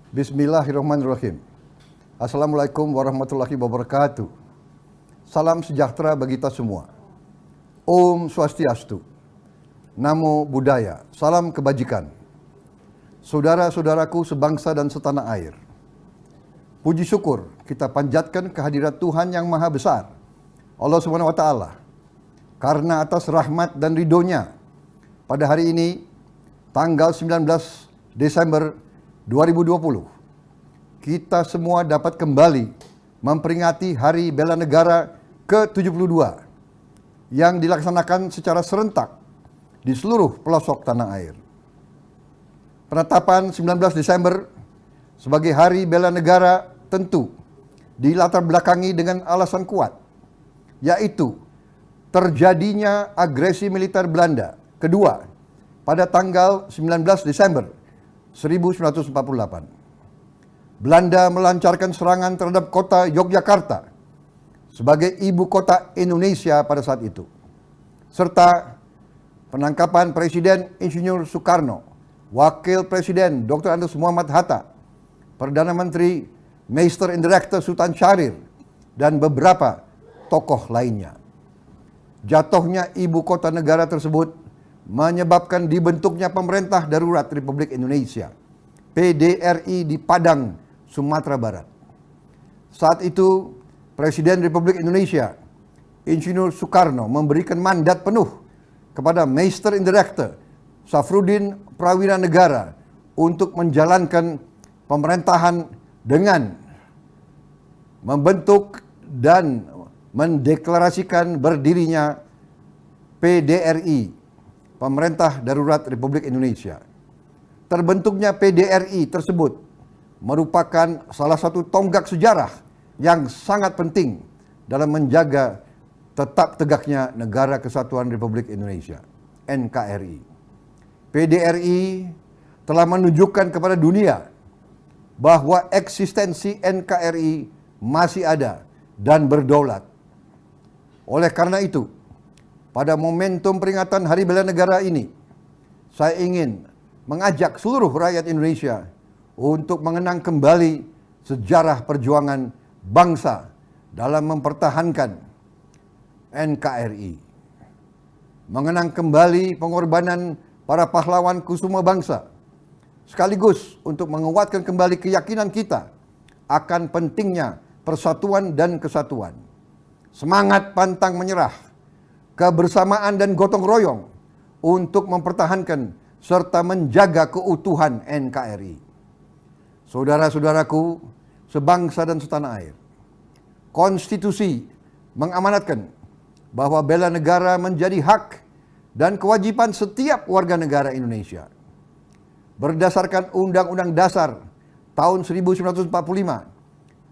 Bismillahirrahmanirrahim. Assalamualaikum warahmatullahi wabarakatuh. Salam sejahtera bagi kita semua. Om Swastiastu. Namo Buddhaya. Salam kebajikan. Saudara-saudaraku sebangsa dan setanah air. Puji syukur kita panjatkan kehadirat Tuhan yang Maha Besar, Allah Subhanahu wa Ta'ala, karena atas rahmat dan ridhonya pada hari ini, tanggal 19 Desember 2020, kita semua dapat kembali memperingati Hari Bela Negara ke-72 yang dilaksanakan secara serentak di seluruh pelosok tanah air. Penetapan 19 Desember sebagai Hari Bela Negara tentu dilatar belakangi dengan alasan kuat, yaitu terjadinya agresi militer Belanda kedua pada tanggal 19 Desember 1948. Belanda melancarkan serangan terhadap kota Yogyakarta sebagai ibu kota Indonesia pada saat itu, serta penangkapan Presiden Insinyur Soekarno, Wakil Presiden Dr. Andes Muhammad Hatta, Perdana Menteri Meister and Director Sultan Syahrir, dan beberapa tokoh lainnya. Jatuhnya ibu kota negara tersebut menyebabkan dibentuknya Pemerintah Darurat Republik Indonesia, PDRI, di Padang, Sumatera Barat. Saat itu, Presiden Republik Indonesia, Insinyur Soekarno, memberikan mandat penuh kepada Meister and Director Safruddin Prawira Negara untuk menjalankan pemerintahan dengan membentuk dan mendeklarasikan berdirinya PDRI, Pemerintah Darurat Republik Indonesia. Terbentuknya PDRI tersebut merupakan salah satu tonggak sejarah yang sangat penting dalam menjaga tetap tegaknya Negara Kesatuan Republik Indonesia, NKRI. PDRI telah menunjukkan kepada dunia bahwa eksistensi NKRI masih ada dan berdaulat. Oleh karena itu, pada momentum peringatan Hari Bela Negara ini, saya ingin mengajak seluruh rakyat Indonesia untuk mengenang kembali sejarah perjuangan bangsa dalam mempertahankan NKRI. Mengenang kembali pengorbanan para pahlawan kusuma bangsa, sekaligus untuk menguatkan kembali keyakinan kita akan pentingnya persatuan dan kesatuan. Semangat pantang menyerah, kebersamaan dan gotong royong untuk mempertahankan serta menjaga keutuhan NKRI. Saudara-saudaraku sebangsa dan setanah air, konstitusi mengamanatkan bahwa bela negara menjadi hak dan kewajiban setiap warga negara Indonesia. Berdasarkan Undang-Undang Dasar tahun 1945,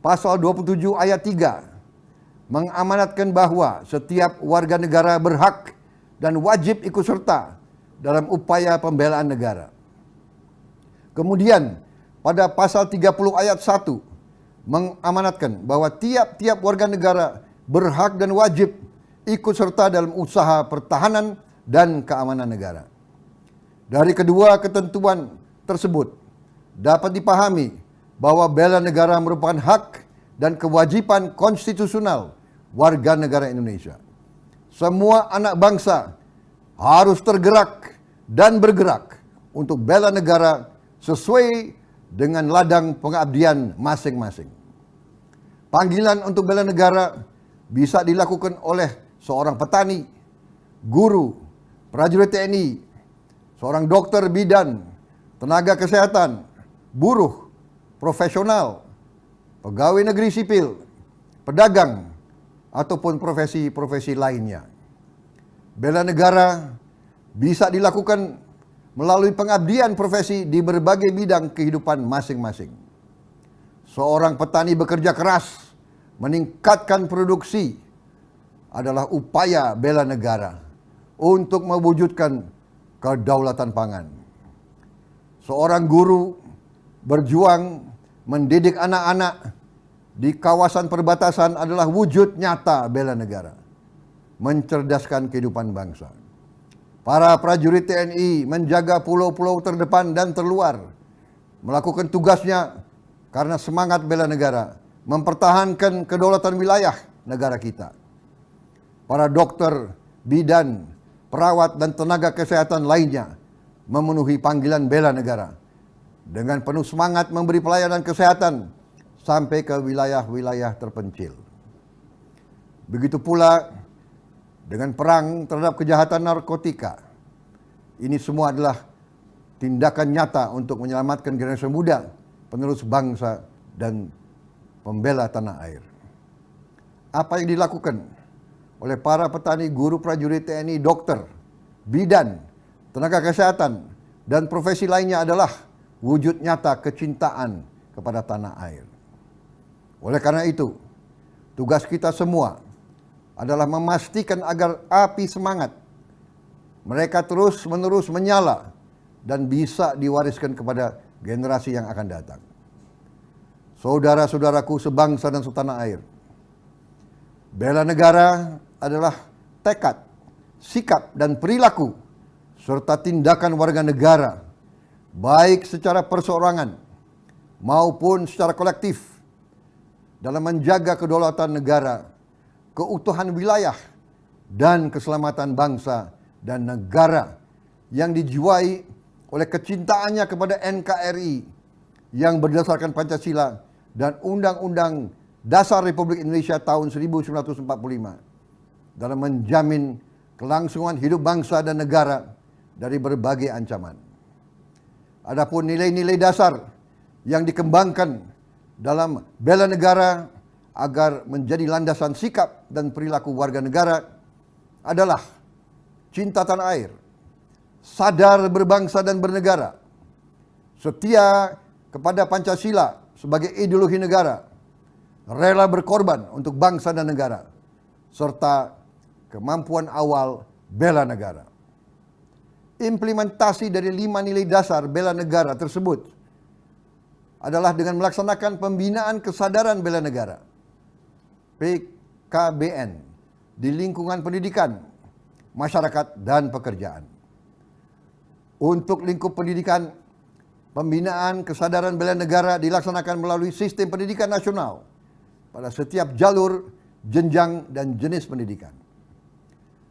pasal 27 ayat 3, mengamanatkan bahwa setiap warga negara berhak dan wajib ikut serta dalam upaya pembelaan negara. Kemudian pada pasal 30 ayat 1 mengamanatkan bahwa tiap-tiap warga negara berhak dan wajib ikut serta dalam usaha pertahanan dan keamanan negara. Dari kedua ketentuan tersebut dapat dipahami bahwa bela negara merupakan hak dan kewajiban konstitusional warga negara Indonesia. Semua anak bangsa harus tergerak dan bergerak untuk bela negara sesuai dengan ladang pengabdian masing-masing. Panggilan untuk bela negara bisa dilakukan oleh seorang petani, guru, prajurit TNI, seorang dokter bidan, tenaga kesehatan, buruh, profesional, pegawai negeri sipil, pedagang, ataupun profesi-profesi lainnya. Bela negara bisa dilakukan melalui pengabdian profesi di berbagai bidang kehidupan masing-masing. Seorang petani bekerja keras meningkatkan produksi adalah upaya bela negara untuk mewujudkan kedaulatan pangan. Seorang guru berjuang mendidik anak-anak di kawasan perbatasan adalah wujud nyata bela negara, mencerdaskan kehidupan bangsa. Para prajurit TNI menjaga pulau-pulau terdepan dan terluar melakukan tugasnya karena semangat bela negara, mempertahankan kedaulatan wilayah negara kita. Para dokter, bidan, perawat, dan tenaga kesehatan lainnya memenuhi panggilan bela negara dengan penuh semangat memberi pelayanan kesehatan sampai ke wilayah-wilayah terpencil. Begitu pula dengan perang terhadap kejahatan narkotika. Ini semua adalah tindakan nyata untuk menyelamatkan generasi muda, penerus bangsa dan pembela tanah air. Apa yang dilakukan oleh para petani, guru, prajurit TNI, dokter, bidan, tenaga kesehatan, dan profesi lainnya adalah wujud nyata kecintaan kepada tanah air. Oleh karena itu, tugas kita semua adalah memastikan agar api semangat mereka terus-menerus menyala dan bisa diwariskan kepada generasi yang akan datang. Saudara-saudaraku sebangsa dan setanah air, bela negara adalah tekad, sikap, dan perilaku serta tindakan warga negara, baik secara perseorangan maupun secara kolektif, dalam menjaga kedaulatan negara, keutuhan wilayah, dan keselamatan bangsa dan negara yang dijiwai oleh kecintaannya kepada NKRI yang berdasarkan Pancasila dan Undang-Undang Dasar Republik Indonesia tahun 1945 dalam menjamin kelangsungan hidup bangsa dan negara dari berbagai ancaman. Adapun nilai-nilai dasar yang dikembangkan dalam bela negara agar menjadi landasan sikap dan perilaku warga negara adalah cinta tanah air, sadar berbangsa dan bernegara, setia kepada Pancasila sebagai ideologi negara, rela berkorban untuk bangsa dan negara, serta kemampuan awal bela negara. Implementasi dari 5 nilai dasar bela negara tersebut adalah dengan melaksanakan pembinaan kesadaran bela negara, PKBN, di lingkungan pendidikan, masyarakat, dan pekerjaan. Untuk lingkup pendidikan, pembinaan kesadaran bela negara dilaksanakan melalui sistem pendidikan nasional pada setiap jalur, jenjang, dan jenis pendidikan.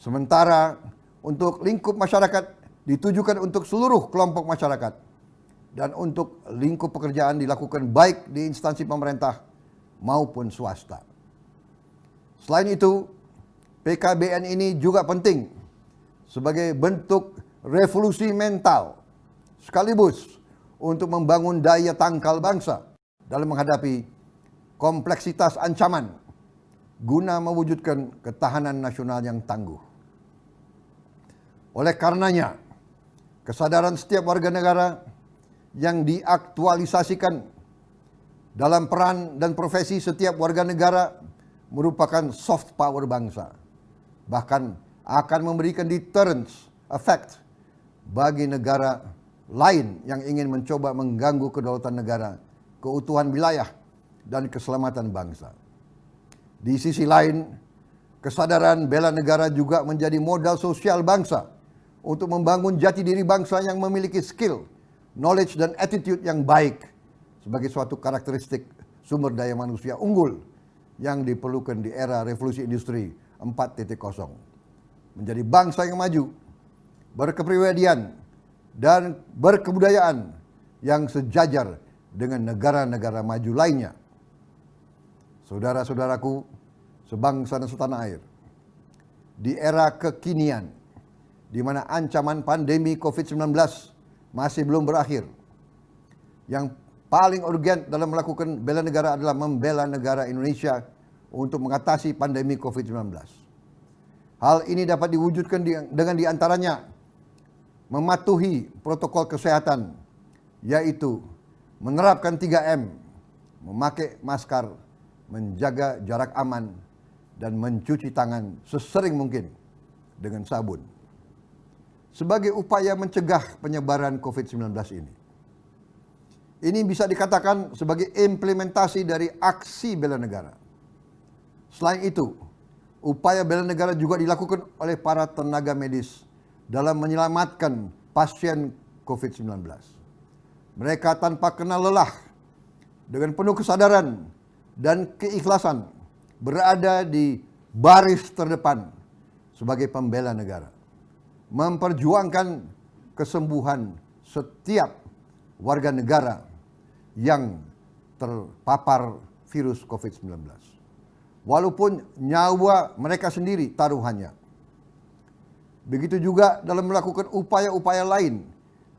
Sementara untuk lingkup masyarakat ditujukan untuk seluruh kelompok masyarakat dan untuk lingkup pekerjaan dilakukan baik di instansi pemerintah maupun swasta. Selain itu, PKBN ini juga penting sebagai bentuk revolusi mental sekaligus untuk membangun daya tangkal bangsa dalam menghadapi kompleksitas ancaman guna mewujudkan ketahanan nasional yang tangguh. Oleh karenanya, kesadaran setiap warga negara yang diaktualisasikan dalam peran dan profesi setiap warga negara merupakan soft power bangsa. Bahkan akan memberikan deterrence effect bagi negara lain yang ingin mencoba mengganggu kedaulatan negara, keutuhan wilayah, dan keselamatan bangsa. Di sisi lain, kesadaran bela negara juga menjadi modal sosial bangsa untuk membangun jati diri bangsa yang memiliki skill, knowledge, dan attitude yang baik sebagai suatu karakteristik sumber daya manusia unggul yang diperlukan di era revolusi industri 4.0. Menjadi bangsa yang maju, berkepribadian, dan berkebudayaan yang sejajar dengan negara-negara maju lainnya. Saudara-saudaraku, sebangsa dan setanah air, di era kekinian, di mana ancaman pandemi COVID-19 masih belum berakhir, yang paling urgen dalam melakukan bela negara adalah membela negara Indonesia untuk mengatasi pandemi COVID-19. Hal ini dapat diwujudkan dengan diantaranya mematuhi protokol kesehatan, yaitu menerapkan 3M, memakai masker, menjaga jarak aman, dan mencuci tangan sesering mungkin dengan sabun, sebagai upaya mencegah penyebaran COVID-19 ini. Ini bisa dikatakan sebagai implementasi dari aksi bela negara. Selain itu, upaya bela negara juga dilakukan oleh para tenaga medis dalam menyelamatkan pasien COVID-19. Mereka tanpa kenal lelah, dengan penuh kesadaran dan keikhlasan, berada di baris terdepan sebagai pembela negara, memperjuangkan kesembuhan setiap warga negara yang terpapar virus COVID-19. Walaupun nyawa mereka sendiri taruhannya. Begitu juga dalam melakukan upaya-upaya lain,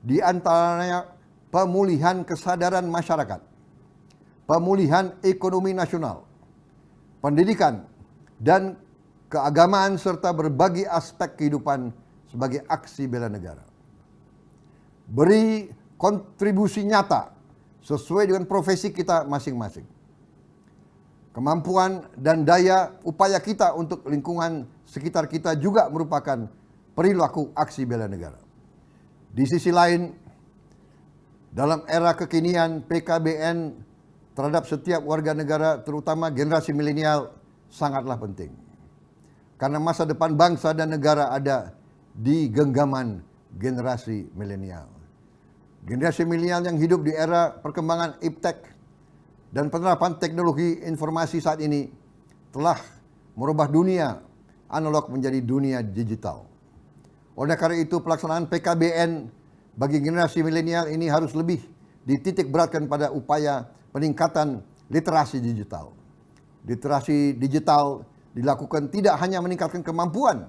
di antaranya pemulihan kesadaran masyarakat, pemulihan ekonomi nasional, pendidikan, dan keagamaan serta berbagai aspek kehidupan sebagai aksi bela negara. Beri kontribusi nyata sesuai dengan profesi kita masing-masing. Kemampuan dan daya upaya kita untuk lingkungan sekitar kita juga merupakan perilaku aksi bela negara. Di sisi lain, dalam era kekinian, PKBN terhadap setiap warga negara, terutama generasi milenial, sangatlah penting. Karena masa depan bangsa dan negara ada di genggaman generasi milenial. Generasi milenial yang hidup di era perkembangan iptek dan penerapan teknologi informasi saat ini telah merubah dunia analog menjadi dunia digital. Oleh karena itu, pelaksanaan PKBN bagi generasi milenial ini harus lebih dititik beratkan pada upaya peningkatan literasi digital. Literasi digital dilakukan tidak hanya meningkatkan kemampuan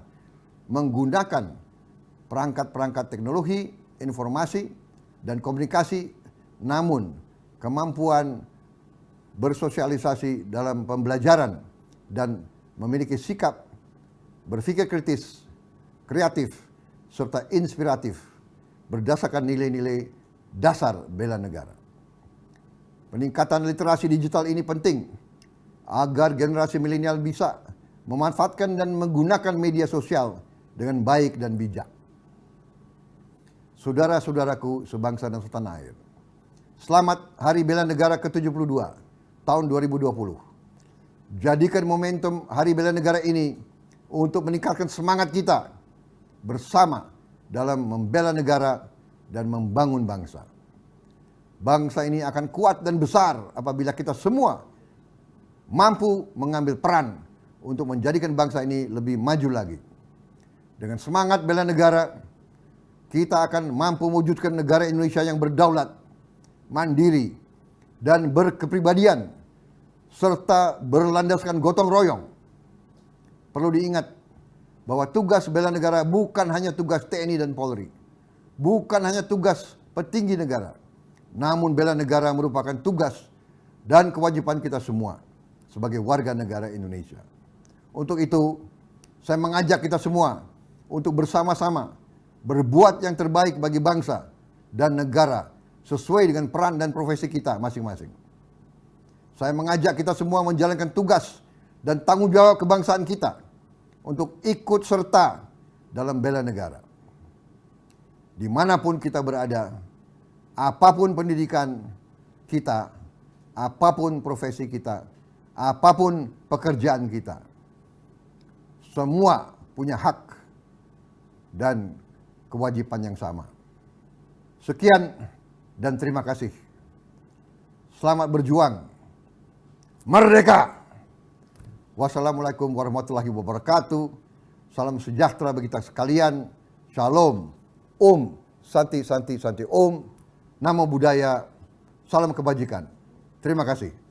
menggunakan perangkat-perangkat teknologi, informasi, dan komunikasi, namun kemampuan bersosialisasi dalam pembelajaran dan memiliki sikap berpikir kritis, kreatif, serta inspiratif berdasarkan nilai-nilai dasar bela negara. Peningkatan literasi digital ini penting agar generasi milenial bisa memanfaatkan dan menggunakan media sosial dengan baik dan bijak. Saudara-saudaraku sebangsa dan setanah air, selamat Hari Bela Negara ke-72 tahun 2020. Jadikan momentum Hari Bela Negara ini untuk meningkatkan semangat kita bersama dalam membela negara dan membangun bangsa. Bangsa ini akan kuat dan besar apabila kita semua mampu mengambil peran untuk menjadikan bangsa ini lebih maju lagi. Dengan semangat bela negara, kita akan mampu mewujudkan negara Indonesia yang berdaulat, mandiri, dan berkepribadian, serta berlandaskan gotong royong. Perlu diingat bahwa tugas bela negara bukan hanya tugas TNI dan Polri, bukan hanya tugas petinggi negara, namun bela negara merupakan tugas dan kewajiban kita semua sebagai warga negara Indonesia. Untuk itu, saya mengajak kita semua untuk bersama-sama berbuat yang terbaik bagi bangsa dan negara sesuai dengan peran dan profesi kita masing-masing. Saya mengajak kita semua menjalankan tugas dan tanggung jawab kebangsaan kita untuk ikut serta dalam bela negara. Dimanapun kita berada, apapun pendidikan kita, apapun profesi kita, apapun pekerjaan kita, semua punya hak dan kewajiban yang sama. Sekian dan terima kasih. Selamat berjuang. Merdeka! Wassalamualaikum warahmatullahi wabarakatuh. Salam sejahtera bagi kita sekalian. Shalom. Santi, Santi, Santi. Namo Buddhaya. Salam kebajikan. Terima kasih.